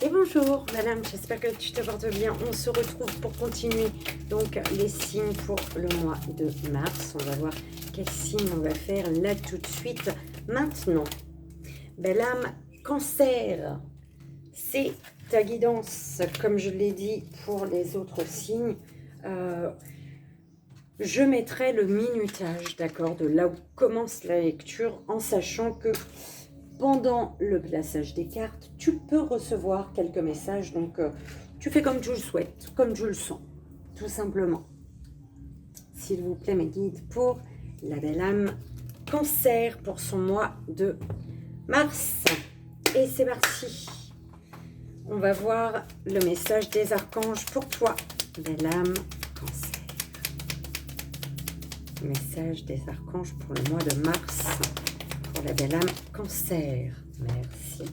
Et bonjour madame, j'espère que tu te portes bien. On se retrouve pour continuer donc les signes pour le mois de mars. On va voir quel signe on va faire là tout de suite. Maintenant, belle âme, cancer, c'est ta guidance, comme je l'ai dit pour les autres signes. Je mettrai le minutage, d'accord, de là où commence la lecture, en sachant que pendant le plaçage des cartes, tu peux recevoir quelques messages. Donc, tu fais comme tu le souhaites, comme tu le sens, tout simplement. S'il vous plaît, mes guides, pour la belle âme cancer pour son mois de mars. Et c'est parti. On va voir le message des archanges pour toi, belle âme cancer. Message des archanges pour le mois de mars. Pour la belle âme cancer. Merci.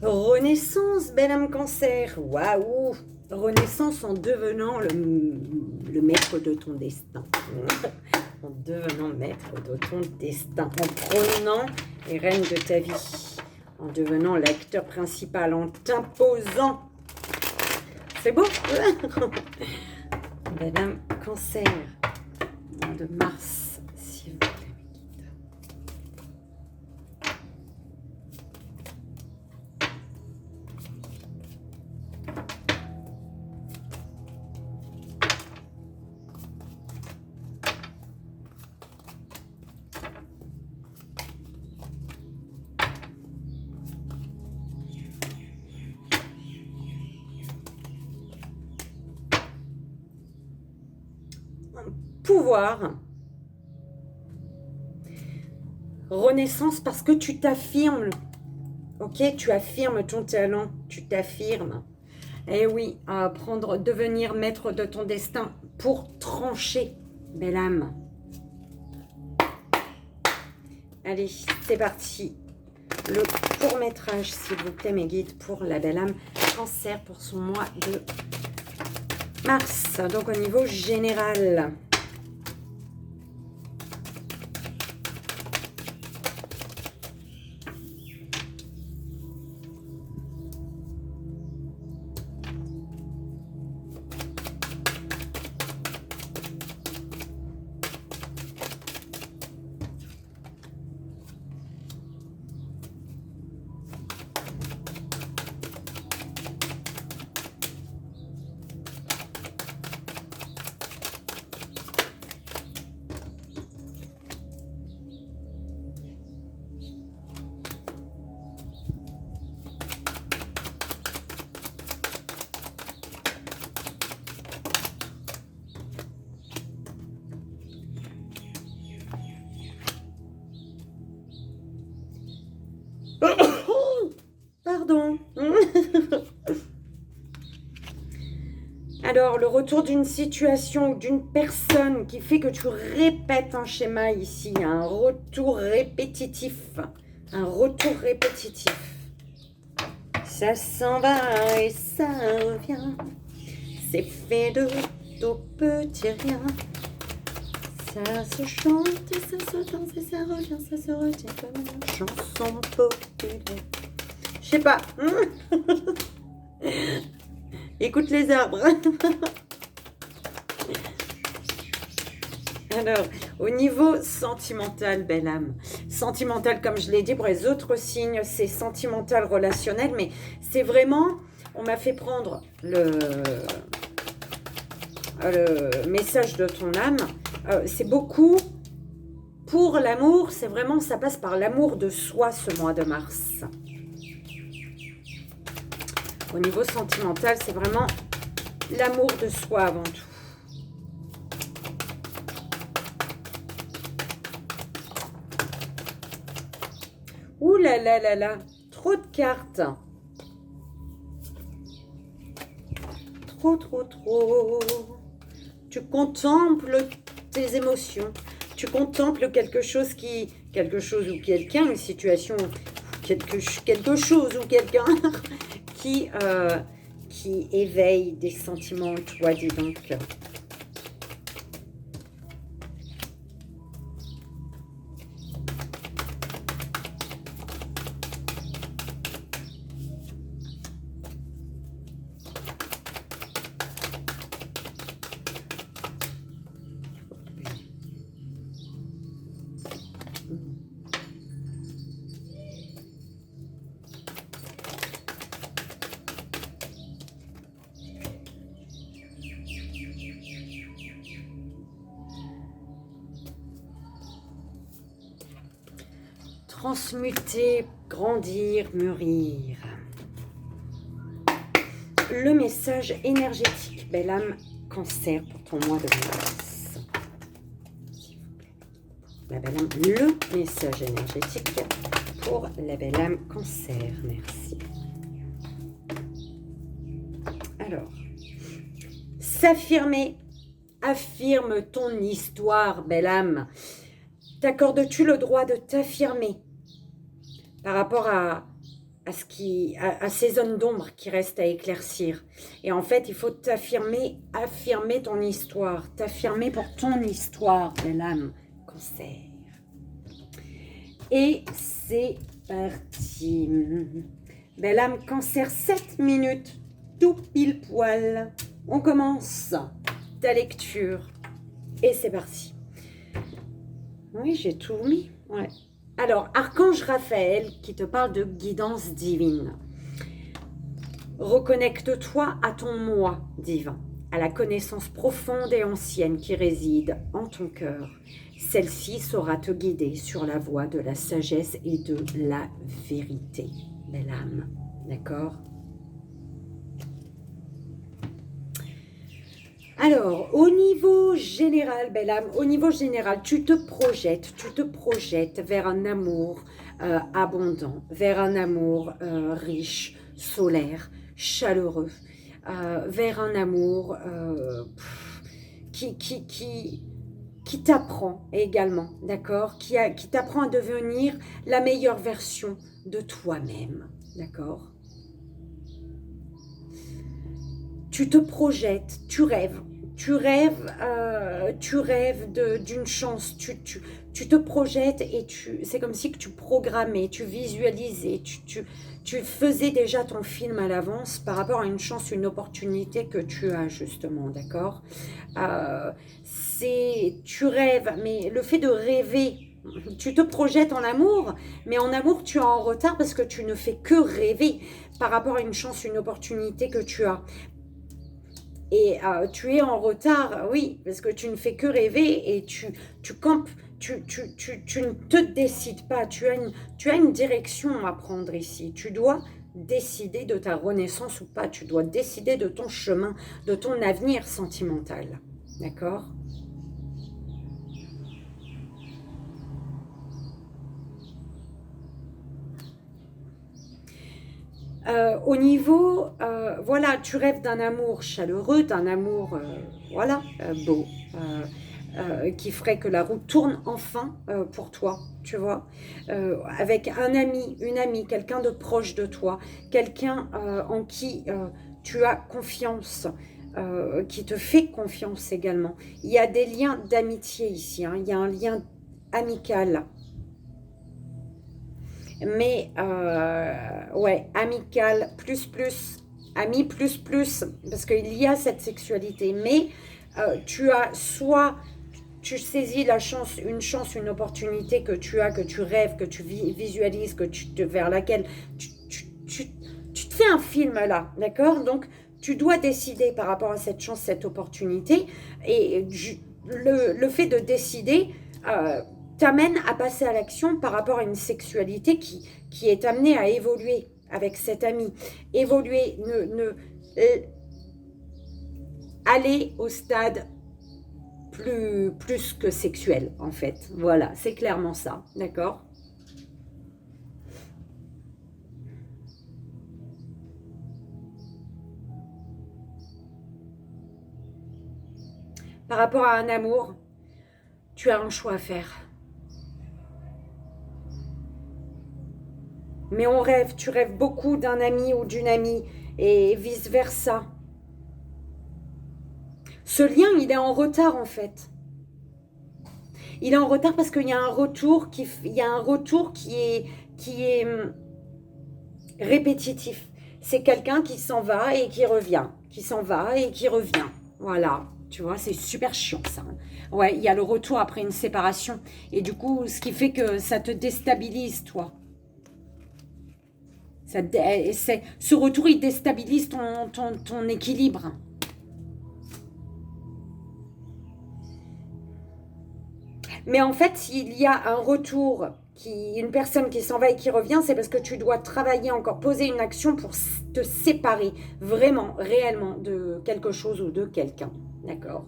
Renaissance, belle âme cancer. Waouh! Renaissance en devenant le maître de ton destin. En devenant maître de ton destin. En prenant les rênes de ta vie. En devenant l'acteur principal. En t'imposant. C'est beau? Belle âme cancer. Mois de mars, s'il vous plaît. Pouvoir. Renaissance parce que tu t'affirmes. Ok, tu affirmes ton talent, tu t'affirmes. Et oui, devenir maître de ton destin pour trancher, belle âme. Allez, c'est parti. Le court-métrage, s'il vous plaît, mes guides, pour la belle âme cancer pour son mois de mars. Donc au niveau général. Pardon. Alors, le retour d'une situation, d'une personne qui fait que tu répètes un schéma ici. Un retour répétitif. Un retour répétitif. Ça s'en va et ça revient. C'est fait de tout petit rien. Ça se chante et ça se danse et ça revient, ça se retient comme une chanson populaire. Je sais pas. Écoute les arbres. Alors, au niveau sentimental, belle âme. Sentimental, comme je l'ai dit pour les autres signes, c'est sentimental, relationnel, mais c'est vraiment, on m'a fait prendre le message de ton âme. C'est beaucoup pour l'amour, c'est vraiment, ça passe par l'amour de soi ce mois de mars. Au niveau sentimental, c'est vraiment l'amour de soi avant tout. Ouh là là là là, trop de cartes. Trop, trop, trop. Tu contemples tes émotions. Tu contemples quelque chose ou quelqu'un, une situation, quelque chose ou quelqu'un qui éveille des sentiments en toi, dis donc. Transmuter, grandir, mûrir. Le message énergétique, belle âme cancer pour ton mois de mars. La belle âme, le message énergétique pour la belle âme cancer, merci. Alors, s'affirmer, affirme ton histoire, belle âme. T'accordes-tu le droit de t'affirmer par rapport à ces zones d'ombre qui restent à éclaircir? Et en fait, il faut t'affirmer, affirmer ton histoire, t'affirmer pour ton histoire, belle âme, cancer. Et c'est parti. Belle âme, cancer, 7 minutes, tout pile poil. On commence ta lecture. Et c'est parti. Oui, j'ai tout mis. Ouais. Alors, Archange Raphaël qui te parle de guidance divine. Reconnecte-toi à ton moi divin, à la connaissance profonde et ancienne qui réside en ton cœur. Celle-ci saura te guider sur la voie de la sagesse et de la vérité, belle âme. D'accord ? Alors, au niveau général, belle âme, au niveau général, tu te projettes vers un amour abondant, vers un amour riche, solaire, chaleureux, vers un amour qui t'apprend également, d'accord, qui t'apprend à devenir la meilleure version de toi-même, d'accord. Tu te projettes, tu rêves d'une chance, tu te projettes et c'est comme si que tu programmais, tu visualisais, tu faisais déjà ton film à l'avance par rapport à une chance, une opportunité que tu as justement, d'accord. Tu rêves, mais le fait de rêver, tu te projettes en amour, mais en amour tu es en retard parce que tu ne fais que rêver par rapport à une chance, une opportunité que tu as. Et tu es en retard, oui, parce que tu ne fais que rêver et tu campes, tu ne te décides pas. Tu as une direction à prendre ici. Tu dois décider de ta renaissance ou pas. Tu dois décider de ton chemin, de ton avenir sentimental. D'accord ? Au niveau, voilà, tu rêves d'un amour chaleureux, d'un amour, voilà, beau, qui ferait que la roue tourne enfin pour toi, tu vois, avec un ami, une amie, quelqu'un de proche de toi, quelqu'un en qui tu as confiance, qui te fait confiance également. Il y a des liens d'amitié ici, hein, il y a un lien amical. Mais, ouais, amical, ami, parce qu'il y a cette sexualité. Mais tu as soit, tu saisis la chance, une opportunité que tu as, que tu rêves, que tu visualises, vers laquelle tu te fais un film là, d'accord? Donc, tu dois décider par rapport à cette chance, cette opportunité. Et le fait de décider... t'amène à passer à l'action par rapport à une sexualité qui est amenée à évoluer avec cet ami. Évoluer, aller au stade plus que sexuel, en fait. Voilà, c'est clairement ça, d'accord? Par rapport à un amour, tu as un choix à faire. Mais on rêve, tu rêves beaucoup d'un ami ou d'une amie et vice-versa. Ce lien, il est en retard en fait. Il est en retard parce qu'il y a un retour qui est répétitif. C'est quelqu'un qui s'en va et qui revient, qui s'en va et qui revient. Voilà, tu vois, c'est super chiant ça. Ouais, il y a le retour après une séparation. Et du coup, ce qui fait que ça te déstabilise, toi. Ce retour, il déstabilise ton équilibre. Mais en fait, s'il y a un retour, une personne qui s'en va et qui revient, c'est parce que tu dois travailler encore, poser une action pour te séparer vraiment, réellement de quelque chose ou de quelqu'un. D'accord?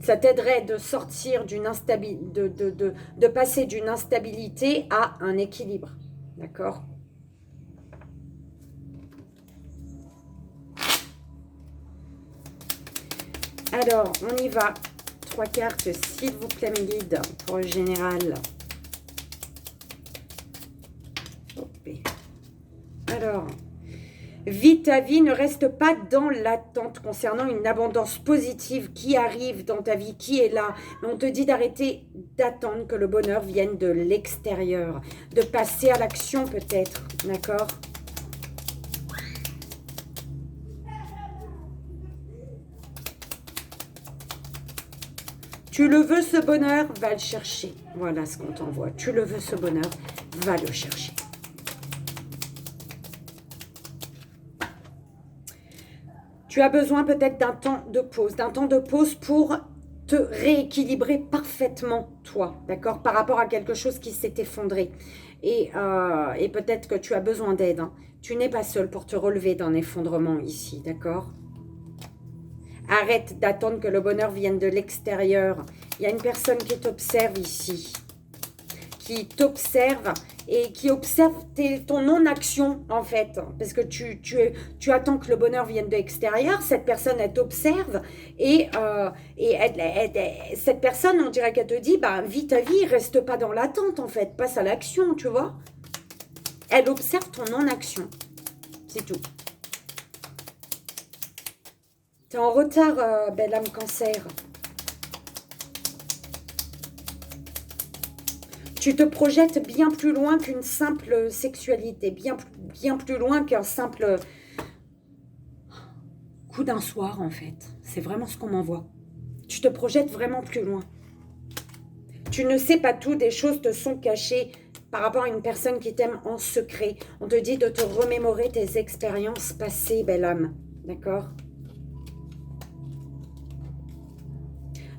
Ça t'aiderait de sortir d'une instabilité, de passer d'une instabilité à un équilibre. D'accord? Alors, on y va. 3 cartes, s'il vous plaît, mes guides, pour le général. Alors, vis ta vie, ne reste pas dans l'attente concernant une abondance positive qui arrive dans ta vie, qui est là. Mais on te dit d'arrêter d'attendre que le bonheur vienne de l'extérieur, de passer à l'action peut-être, d'accord ? Tu le veux ce bonheur, va le chercher. Voilà ce qu'on t'envoie. Tu le veux ce bonheur, va le chercher. Tu as besoin peut-être d'un temps de pause pour te rééquilibrer parfaitement, toi, d'accord, par rapport à quelque chose qui s'est effondré. Et peut-être que tu as besoin d'aide. Hein. Tu n'es pas seul pour te relever d'un effondrement ici, d'accord ? Arrête d'attendre que le bonheur vienne de l'extérieur. Il y a une personne qui t'observe ici, qui t'observe et qui observe ton non-action, en fait. Parce que tu attends que le bonheur vienne de l'extérieur. Cette personne, elle t'observe et cette personne, on dirait qu'elle te dit, bah, vis ta vie, reste pas dans l'attente, en fait. Passe à l'action, tu vois. Elle observe ton non-action. C'est tout. Tu es en retard, belle âme cancer. Tu te projettes bien plus loin qu'une simple sexualité, bien plus loin qu'un simple coup d'un soir, en fait. C'est vraiment ce qu'on m'envoie. Tu te projettes vraiment plus loin. Tu ne sais pas tout, des choses te sont cachées par rapport à une personne qui t'aime en secret. On te dit de te remémorer tes expériences passées, belle âme. D'accord ?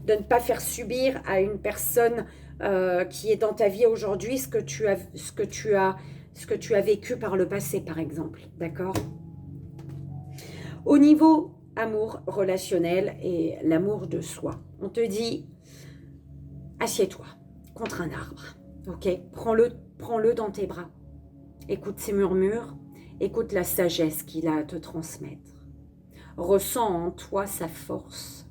De ne pas faire subir à une personne qui est dans ta vie aujourd'hui ce que tu as vécu par le passé, par exemple. D'accord ? Au niveau amour relationnel et l'amour de soi, on te dit, assieds-toi contre un arbre. Ok ? Prends-le dans tes bras. Écoute ses murmures. Écoute la sagesse qu'il a à te transmettre. Ressens en toi sa force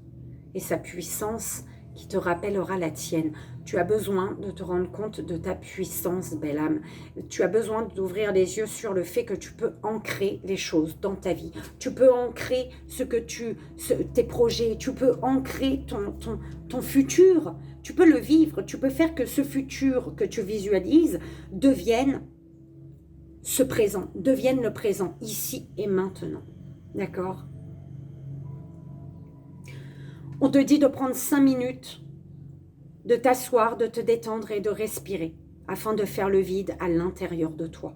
et sa puissance qui te rappellera la tienne. Tu as besoin de te rendre compte de ta puissance, belle âme. Tu as besoin d'ouvrir les yeux sur le fait que tu peux ancrer les choses dans ta vie. Tu peux ancrer tes projets. Tu peux ancrer ton futur. Tu peux le vivre. Tu peux faire que ce futur que tu visualises devienne ce présent, devienne le présent, ici et maintenant. D'accord ? On te dit de prendre 5 minutes, de t'asseoir, de te détendre et de respirer afin de faire le vide à l'intérieur de toi.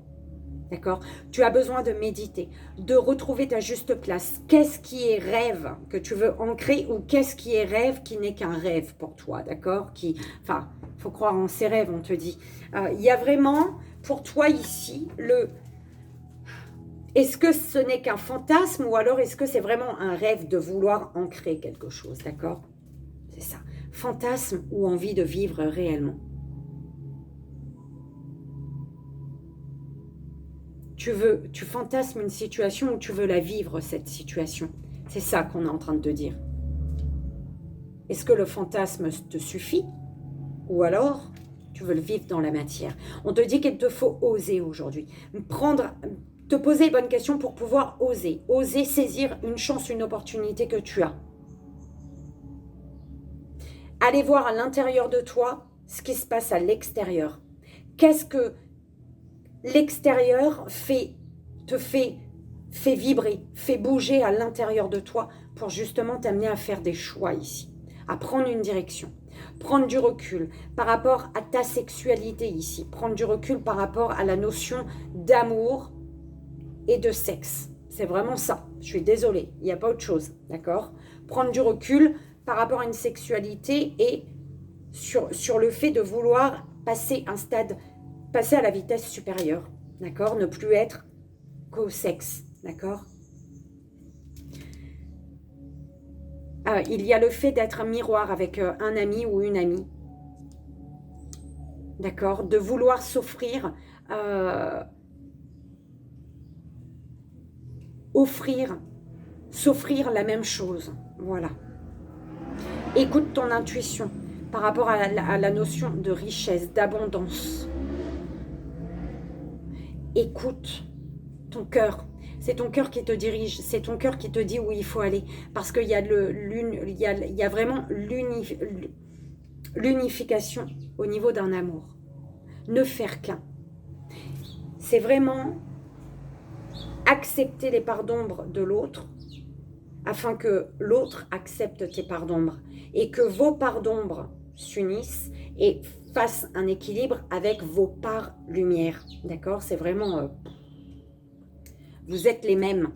D'accord? Tu as besoin de méditer, de retrouver ta juste place. Qu'est-ce qui est rêve que tu veux ancrer ou qu'est-ce qui est rêve qui n'est qu'un rêve pour toi, d'accord? Enfin, il faut croire en ses rêves, on te dit. Il y a vraiment pour toi ici est-ce que ce n'est qu'un fantasme ou alors est-ce que c'est vraiment un rêve de vouloir ancrer quelque chose, d'accord? C'est ça. Fantasme ou envie de vivre réellement. Tu fantasmes une situation où tu veux la vivre, cette situation. C'est ça qu'on est en train de te dire. Est-ce que le fantasme te suffit? Ou alors, tu veux le vivre dans la matière? On te dit qu'il te faut oser aujourd'hui. Te poser les bonnes questions pour pouvoir oser. Oser saisir une chance, une opportunité que tu as. Aller voir à l'intérieur de toi ce qui se passe à l'extérieur. Qu'est-ce que l'extérieur te fait vibrer, fait bouger à l'intérieur de toi pour justement t'amener à faire des choix ici, à prendre une direction, prendre du recul par rapport à ta sexualité ici, prendre du recul par rapport à la notion d'amour et de sexe. C'est vraiment ça. Je suis désolée, il n'y a pas autre chose, d'accord? Prendre du recul par rapport à une sexualité et sur le fait de vouloir passer un stade, passer à la vitesse supérieure, d'accord? Ne plus être qu'au sexe, d'accord? Il y a le fait d'être un miroir avec un ami ou une amie, d'accord? De vouloir s'offrir, s'offrir la même chose, voilà. Écoute ton intuition par rapport à la notion de richesse, d'abondance. Écoute ton cœur. C'est ton cœur qui te dirige, c'est ton cœur qui te dit où il faut aller. Parce qu'il y a, il y a vraiment l'unification au niveau d'un amour. Ne faire qu'un. C'est vraiment accepter les parts d'ombre de l'autre afin que l'autre accepte tes parts d'ombre et que vos parts d'ombre s'unissent et fassent un équilibre avec vos parts lumière. D'accord? C'est vraiment... vous êtes les mêmes.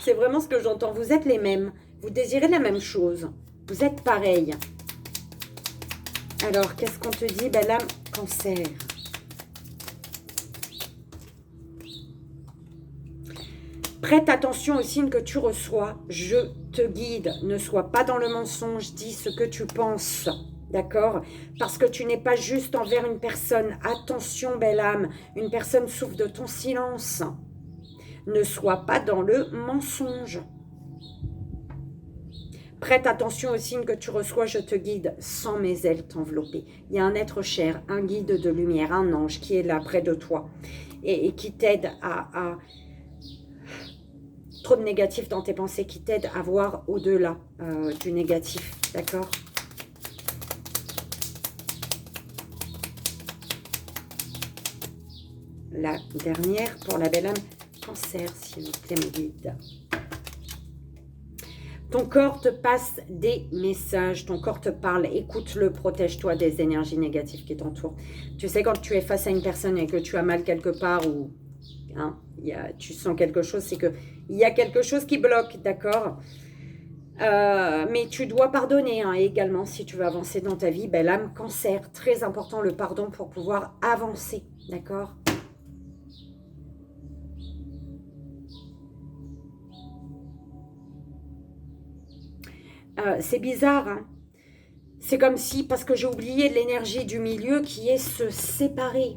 C'est vraiment ce que j'entends. Vous êtes les mêmes. Vous désirez la même chose. Vous êtes pareil. Alors, qu'est-ce qu'on te dit? Ben, l'âme cancer. Prête attention aux signes que tu reçois. Je te guide. Ne sois pas dans le mensonge. Dis ce que tu penses. D'accord? Parce que tu n'es pas juste envers une personne. Attention, belle âme. Une personne souffre de ton silence. Ne sois pas dans le mensonge. Prête attention aux signes que tu reçois. Je te guide sans mes ailes t'envelopper. Il y a un être cher, un guide de lumière, un ange qui est là près de toi et qui t'aide à trop de négatif dans tes pensées, qui t'aide à voir au-delà du négatif. D'accord? La dernière pour la belle âme cancer, s'il vous plaît, mes guides. Ton corps te passe des messages, ton corps te parle, écoute-le, protège-toi des énergies négatives qui t'entourent. Tu sais, quand tu es face à une personne et que tu as mal quelque part ou hein, tu sens quelque chose, c'est qu'il y a quelque chose qui bloque, d'accord? Mais tu dois pardonner hein, également si tu veux avancer dans ta vie. Belle âme cancer, très important le pardon pour pouvoir avancer, d'accord? C'est bizarre, hein? C'est comme si, parce que j'ai oublié l'énergie du milieu qui est se séparer.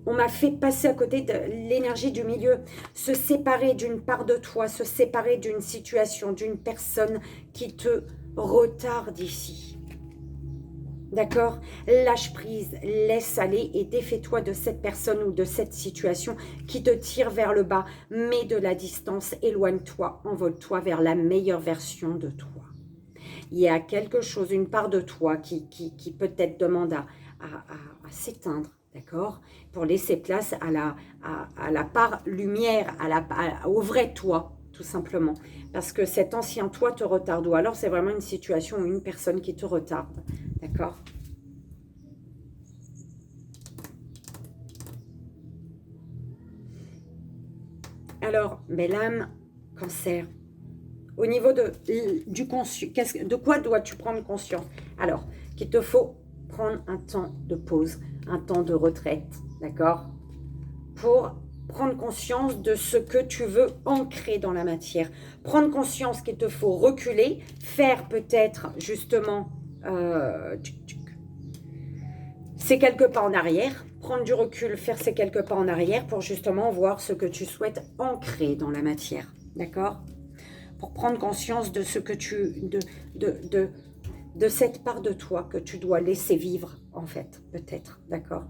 On m'a fait passer à côté de l'énergie du milieu, se séparer d'une part de toi, se séparer d'une situation, d'une personne qui te retarde ici. D'accord? Lâche prise, laisse aller et défais-toi de cette personne ou de cette situation qui te tire vers le bas. Mets de la distance, éloigne-toi, envole-toi vers la meilleure version de toi. Il y a quelque chose, une part de toi qui peut-être demande à s'éteindre, d'accord? Pour laisser place à la part lumière, au vrai toi, tout simplement. Parce que cet ancien toi te retarde. Ou alors c'est vraiment une situation ou une personne qui te retarde, d'accord? Alors, belle âme, Cancer. Au niveau du conscient, de quoi dois-tu prendre conscience? Alors, qu'il te faut prendre un temps de pause, un temps de retraite, d'accord? Pour prendre conscience de ce que tu veux ancrer dans la matière. Prendre conscience qu'il te faut reculer, faire peut-être justement ces quelques pas en arrière, prendre du recul, faire ces quelques pas en arrière pour justement voir ce que tu souhaites ancrer dans la matière, d'accord? Pour prendre conscience de ce que de cette part de toi que tu dois laisser vivre, en fait, peut-être, d'accord?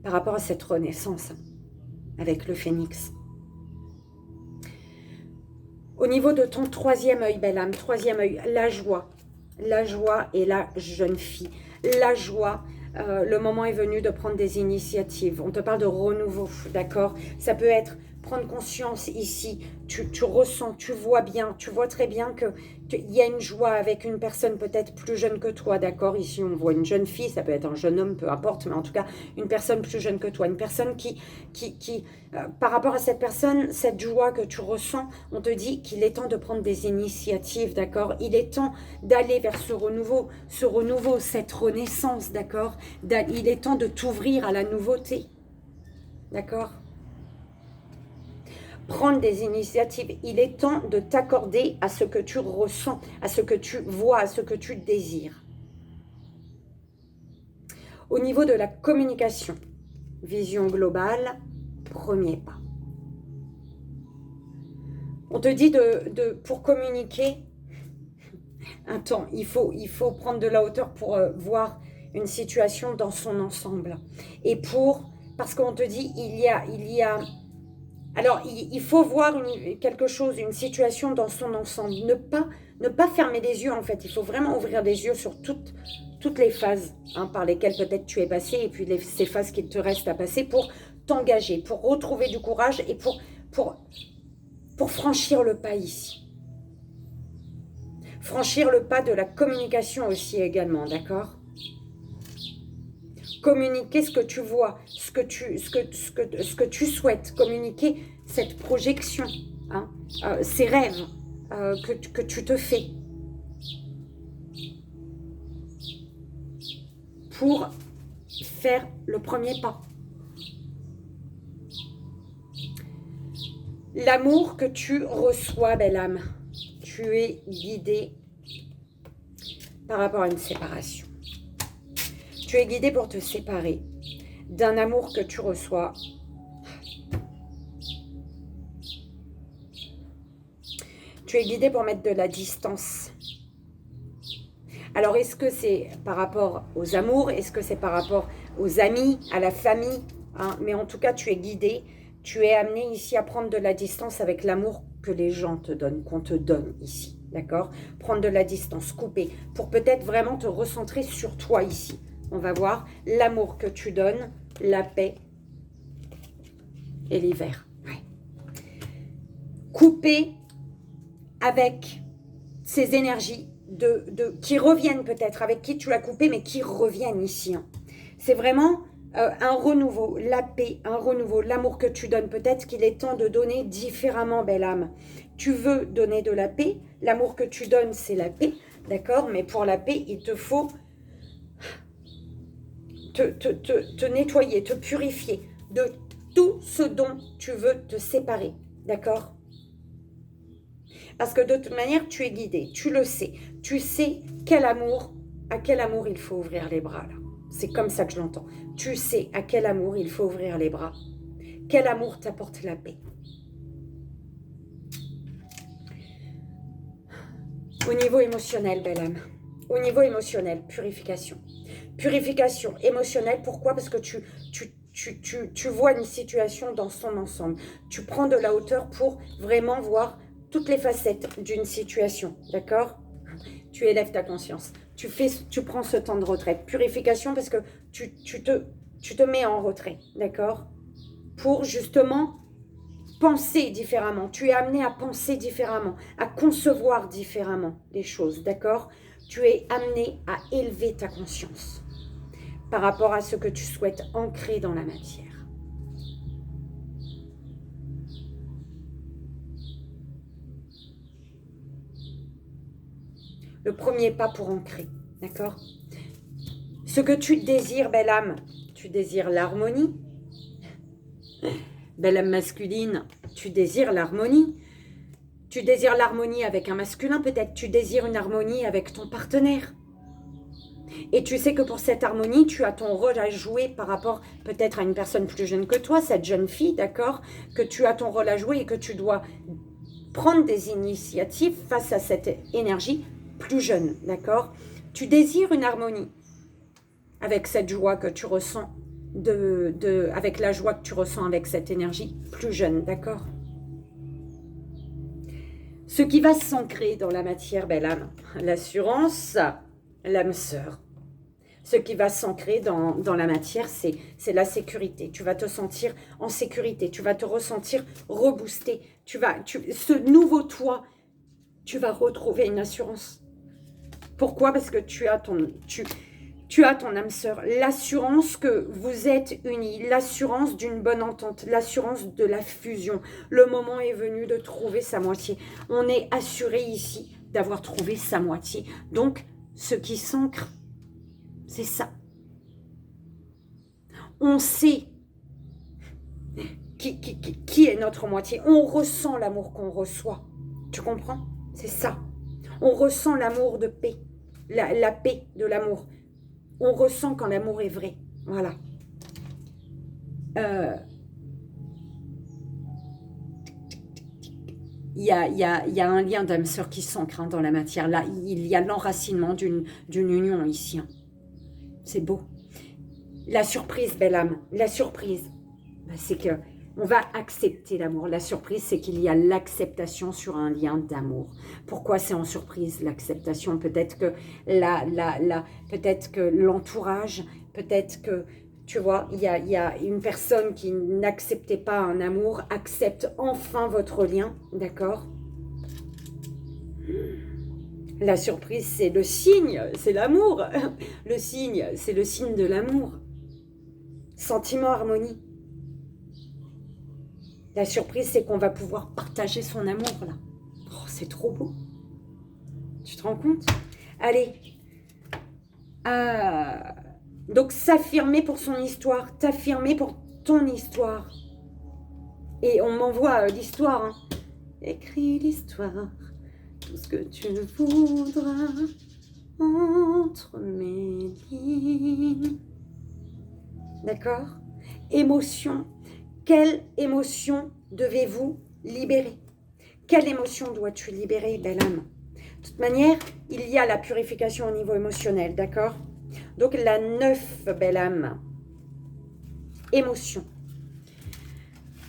Par rapport à cette renaissance avec le phénix. Au niveau de ton troisième œil, belle âme, troisième œil, la joie et la jeune fille. La joie, le moment est venu de prendre des initiatives. On te parle de renouveau, d'accord? Ça peut être prendre conscience ici, tu ressens, tu vois bien, tu vois très bien qu'il y a une joie avec une personne peut-être plus jeune que toi, d'accord? Ici, on voit une jeune fille, ça peut être un jeune homme, peu importe, mais en tout cas, une personne plus jeune que toi, une personne qui par rapport à cette personne, cette joie que tu ressens, on te dit qu'il est temps de prendre des initiatives, d'accord? Il est temps d'aller vers ce renouveau, cette renaissance, d'accord? Il est temps de t'ouvrir à la nouveauté, d'accord? Prendre des initiatives. Il est temps de t'accorder à ce que tu ressens, à ce que tu vois, à ce que tu désires. Au niveau de la communication, vision globale, premier pas. On te dit pour communiquer, un temps, il faut prendre de la hauteur pour voir une situation dans son ensemble. Et parce qu'on te dit, alors, il faut voir quelque chose, une situation dans son ensemble. Ne pas fermer les yeux, en fait. Il faut vraiment ouvrir les yeux sur toutes les phases par lesquelles peut-être tu es passé et puis ces phases qu'il te reste à passer pour t'engager, pour retrouver du courage et pour franchir le pas ici. Franchir le pas de la communication aussi également, d'accord ? Communiquer ce que tu vois, ce que tu souhaites, communiquer cette projection, ces rêves que tu te fais pour faire le premier pas. L'amour que tu reçois, belle âme, tu es guidé par rapport à une séparation. Tu es guidé pour te séparer d'un amour que tu reçois. Tu es guidé pour mettre de la distance. Alors, est-ce que c'est par rapport aux amours? Est-ce que c'est par rapport aux amis, à la famille, mais en tout cas, tu es guidé. Tu es amené ici à prendre de la distance avec l'amour que les gens te donnent, qu'on te donne ici. D'accord? Prendre de la distance, couper, pour peut-être vraiment te recentrer sur toi ici. On va voir l'amour que tu donnes, la paix et l'hiver. Ouais. Couper avec ces énergies qui reviennent peut-être, avec qui tu as coupé, mais qui reviennent ici. C'est vraiment un renouveau, la paix, un renouveau, l'amour que tu donnes. Peut-être qu'il est temps de donner différemment, belle âme. Tu veux donner de la paix, l'amour que tu donnes, c'est la paix, d'accord? Mais pour la paix, il te faut te nettoyer, te purifier de tout ce dont tu veux te séparer, d'accord? Parce que de toute manière, tu es guidé, tu le sais. Tu sais à quel amour il faut ouvrir les bras, là. C'est comme ça que je l'entends. Tu sais à quel amour il faut ouvrir les bras. Quel amour t'apporte la paix. Au niveau émotionnel, belle âme. Au niveau émotionnel, purification. Purification émotionnelle, pourquoi? Parce que tu vois une situation dans son ensemble. Tu prends de la hauteur pour vraiment voir toutes les facettes d'une situation, d'accord? Tu élèves ta conscience. Tu prends ce temps de retraite. Purification parce que tu te mets en retrait, d'accord? Pour justement penser différemment. Tu es amené à penser différemment, à concevoir différemment les choses, d'accord? Tu es amené à élever ta conscience par rapport à ce que tu souhaites ancrer dans la matière. Le premier pas pour ancrer, d'accord? Ce que tu désires, belle âme, tu désires l'harmonie. Belle âme masculine, tu désires l'harmonie. Tu désires l'harmonie avec un masculin, peut-être tu désires une harmonie avec ton partenaire. Et tu sais que pour cette harmonie, tu as ton rôle à jouer par rapport peut-être à une personne plus jeune que toi, cette jeune fille, d'accord? Que tu as ton rôle à jouer et que tu dois prendre des initiatives face à cette énergie plus jeune, d'accord? Tu désires une harmonie avec cette joie que tu ressens, avec la joie que tu ressens avec cette énergie plus jeune, d'accord? Ce qui va s'ancrer dans la matière, belle âme, l'assurance, l'âme sœur. Ce qui va s'ancrer dans la matière, c'est la sécurité. Tu vas te sentir en sécurité, tu vas te ressentir reboosté. Ce nouveau toi, tu vas retrouver une assurance. Pourquoi? Parce que tu as ton âme sœur. L'assurance que vous êtes unis, l'assurance d'une bonne entente, l'assurance de la fusion. Le moment est venu de trouver sa moitié. On est assuré ici d'avoir trouvé sa moitié. Donc, ce qui s'ancre, c'est ça. On sait qui est notre moitié. On ressent l'amour qu'on reçoit. Tu comprends? C'est ça. On ressent l'amour de paix. La paix de l'amour. On ressent quand l'amour est vrai. Voilà. Il y a un lien d'âme sœur qui s'ancre dans la matière. Là, il y a l'enracinement d'une union ici. C'est beau. La surprise, belle âme, la surprise, c'est que on va accepter l'amour. La surprise, c'est qu'il y a l'acceptation sur un lien d'amour. Pourquoi c'est en surprise, l'acceptation? Peut-être que peut-être que l'entourage, peut-être que, tu vois, il y a une personne qui n'acceptait pas un amour, accepte enfin votre lien, d'accord? La surprise, c'est le signe, c'est l'amour. Le signe, c'est le signe de l'amour. Sentiment, harmonie. La surprise, c'est qu'on va pouvoir partager son amour, là. Oh, c'est trop beau. Tu te rends compte? Allez. Donc, s'affirmer pour son histoire, t'affirmer pour ton histoire. Et on m'envoie l'histoire. Hein. Écris l'histoire. Tout ce que tu voudras entre mes lignes. D'accord? Émotion. Quelle émotion devez-vous libérer? Quelle émotion dois-tu libérer, belle âme? De toute manière, il y a la purification au niveau émotionnel, d'accord? Donc la 9, belle âme. Émotion.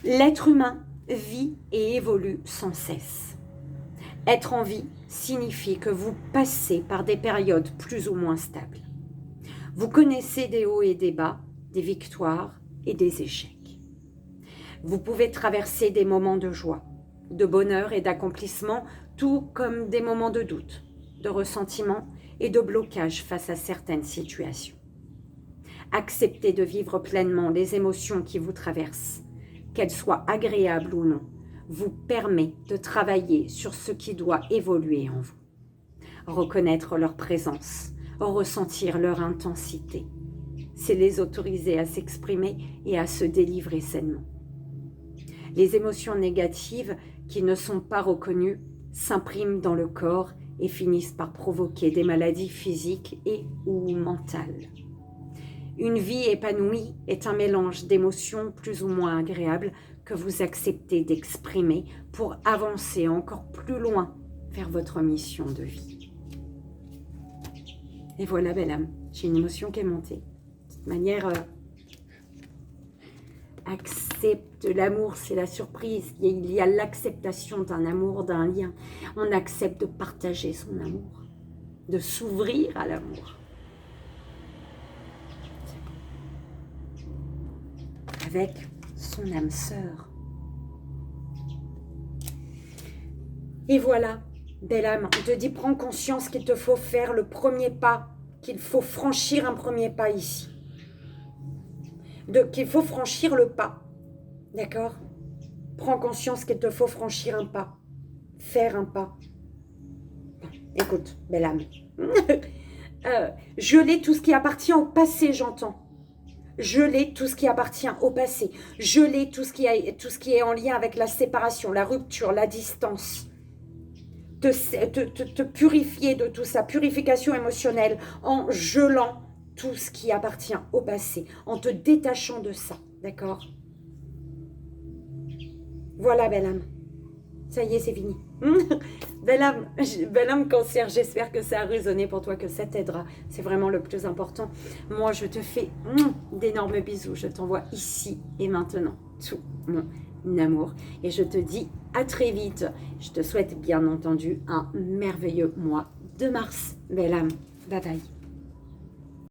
L'être humain vit et évolue sans cesse. Être en vie signifie que vous passez par des périodes plus ou moins stables. Vous connaissez des hauts et des bas, des victoires et des échecs. Vous pouvez traverser des moments de joie, de bonheur et d'accomplissement, tout comme des moments de doute, de ressentiment et de blocage face à certaines situations. Acceptez de vivre pleinement les émotions qui vous traversent, qu'elles soient agréables ou non, vous permet de travailler sur ce qui doit évoluer en vous. Reconnaître leur présence, ressentir leur intensité, c'est les autoriser à s'exprimer et à se délivrer sainement. Les émotions négatives qui ne sont pas reconnues s'impriment dans le corps et finissent par provoquer des maladies physiques et ou mentales. Une vie épanouie est un mélange d'émotions plus ou moins agréables que vous acceptez d'exprimer pour avancer encore plus loin vers votre mission de vie. Et voilà, belle âme, j'ai une émotion qui est montée. De toute manière, accepte l'amour, c'est la surprise. Il y a l'acceptation d'un amour, d'un lien. On accepte de partager son amour, de s'ouvrir à l'amour. Avec son âme sœur. Et voilà, belle âme, on te dit, prends conscience qu'il te faut faire le premier pas, qu'il faut franchir un premier pas ici. Qu'il faut franchir le pas, d'accord? Prends conscience qu'il te faut franchir un pas, faire un pas. Écoute, belle âme. Geler tout ce qui appartient au passé, j'entends. Geler tout ce qui appartient au passé. Geler tout ce qui est en lien avec la séparation, la rupture, la distance. Te purifier de tout ça. Purification émotionnelle en gelant tout ce qui appartient au passé. En te détachant de ça. D'accord? Voilà, belle âme. Ça y est, c'est fini. Belle âme Cancer, j'espère que ça a résonné pour toi, que ça t'aidera. C'est vraiment le plus important. Moi, je te fais d'énormes bisous. Je t'envoie ici et maintenant tout mon amour. Et je te dis à très vite. Je te souhaite bien entendu un merveilleux mois de mars. Belle âme. Bye bye.